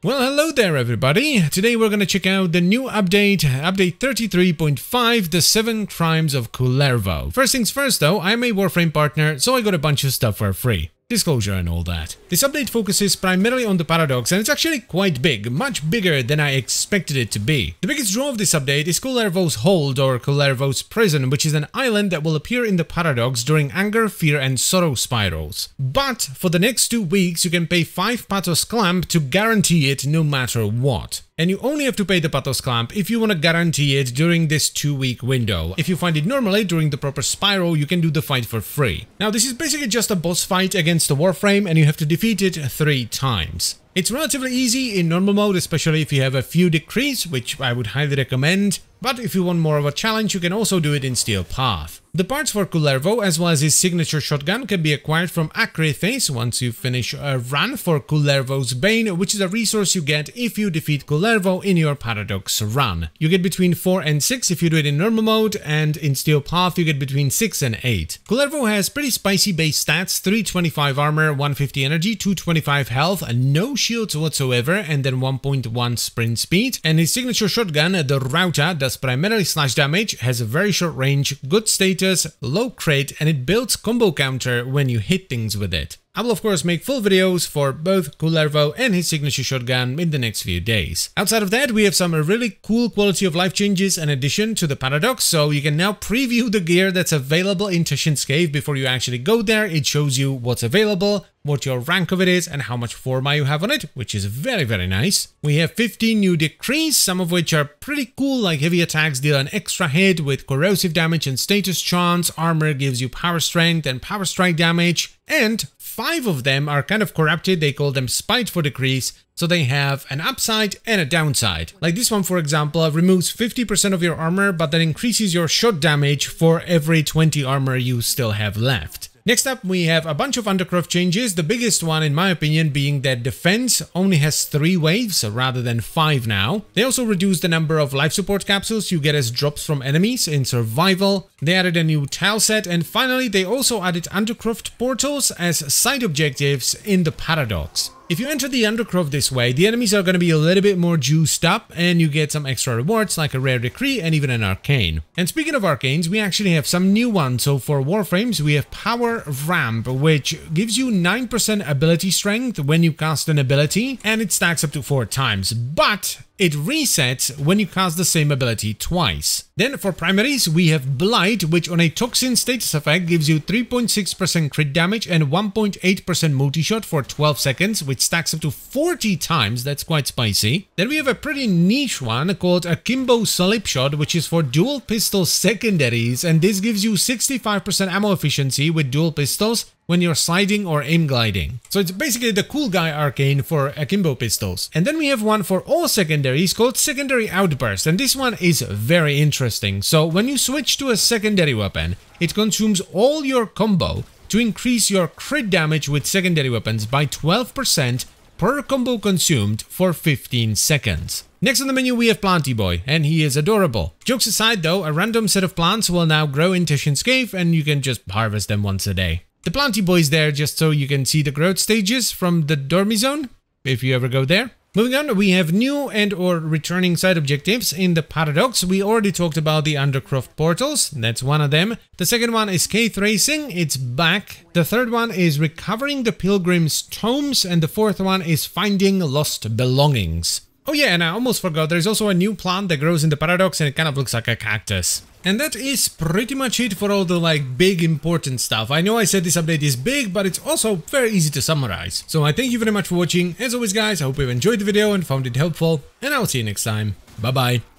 Well, hello there everybody. Today we're gonna check out the new update 33.5, the 7 crimes of Kullervo. First things first though, I'm a Warframe partner, so I got a bunch of stuff for free. Disclosure and all that. This update focuses primarily on the paradox, and it's actually quite big, much bigger than I expected it to be. The biggest draw of this update is Kullervo's Hold, or Kullervo's Prison, which is an island that will appear in the paradox during anger, fear and sorrow spirals. But for the next 2 weeks you can pay 5 patos clamp to guarantee it no matter what. And you only have to pay the patos clamp if you want to guarantee it during this 2-week window. If you find it normally during the proper spiral, you can do the fight for free. Now this is basically just a boss fight against the Warframe, and you have to defeat it 3 times. It's relatively easy in normal mode, especially if you have a few decrees, which I would highly recommend. But if you want more of a challenge, you can also do it in Steel Path. The parts for Kullervo, as well as his signature shotgun, can be acquired from Acrythase once you finish a run for Kullervo's Bane, which is a resource you get if you defeat Kullervo in your Paradox run. You get between 4 and 6 if you do it in normal mode, and in Steel Path you get between 6 and 8. Kullervo has pretty spicy base stats: 325 armor, 150 energy, 225 health, no shields whatsoever, and then 1.1 sprint speed. And his signature shotgun, the Router, does primarily slash damage, has a very short range, good status, low crit, and it builds combo counter when you hit things with it. I will of course make full videos for both Kullervo and his signature shotgun in the next few days. Outside of that, we have some really cool quality of life changes in addition to the paradox, so you can now preview the gear that's available in Tashin's Cave before you actually go there. It shows you what's available, what your rank of it is, and how much forma you have on it, which is very nice. We have 15 new decrees, some of which are pretty cool, like heavy attacks deal an extra hit with corrosive damage and status chance, armor gives you power strength and power strike damage, and 5 of them are kind of corrupted. They call them spiteful decrees, so they have an upside and a downside. Like this one, for example, removes 50% of your armor, but that increases your shot damage for every 20 armor you still have left. Next up, we have a bunch of undercroft changes, the biggest one in my opinion being that defense only has 3 waves rather than 5 now. They also reduced the number of life support capsules you get as drops from enemies in survival. They added a new tile set, and finally they also added undercroft portals as side objectives in the paradox. If you enter the undercroft this way, the enemies are going to be a little bit more juiced up, and you get some extra rewards like a rare decree and even an arcane. And speaking of arcanes, we actually have some new ones. So for Warframes, we have Power Ramp, which gives you 9% ability strength when you cast an ability, and it stacks up to 4 times. But it resets when you cast the same ability twice. Then for primaries, we have Blight, which on a toxin status effect gives you 3.6% crit damage and 1.8% multi-shot for 12 seconds, which stacks up to 40 times. That's quite spicy. Then we have a pretty niche one called Akimbo Slipshot, which is for dual pistol secondaries, and this gives you 65% ammo efficiency with dual pistols when you're sliding or aim gliding. So it's basically the cool guy arcane for Akimbo pistols. And then we have one for all secondaries called Secondary Outburst, and this one is very interesting. So when you switch to a secondary weapon, it consumes all your combo to increase your crit damage with secondary weapons by 12% per combo consumed for 15 seconds. Next on the menu we have Planty Boy, and he is adorable. Jokes aside though, a random set of plants will now grow in Tashin's Cave, and you can just harvest them once a day. The Planty Boy is there just so you can see the growth stages from the Dormy Zone, if you ever go there. Moving on, we have new and or returning side objectives in the Paradox. We already talked about the Undercroft portals, that's one of them. The second one is Cave Racing, it's back. The third one is Recovering the Pilgrim's Tomes, and the fourth one is Finding Lost Belongings. Oh yeah, and I almost forgot, there's also a new plant that grows in the Paradox, and it kind of looks like a cactus. And that is pretty much it for all the big important stuff. I know I said this update is big, but it's also very easy to summarize. So I thank you very much for watching. As always guys, I hope you've enjoyed the video and found it helpful, and I'll see you next time. Bye bye.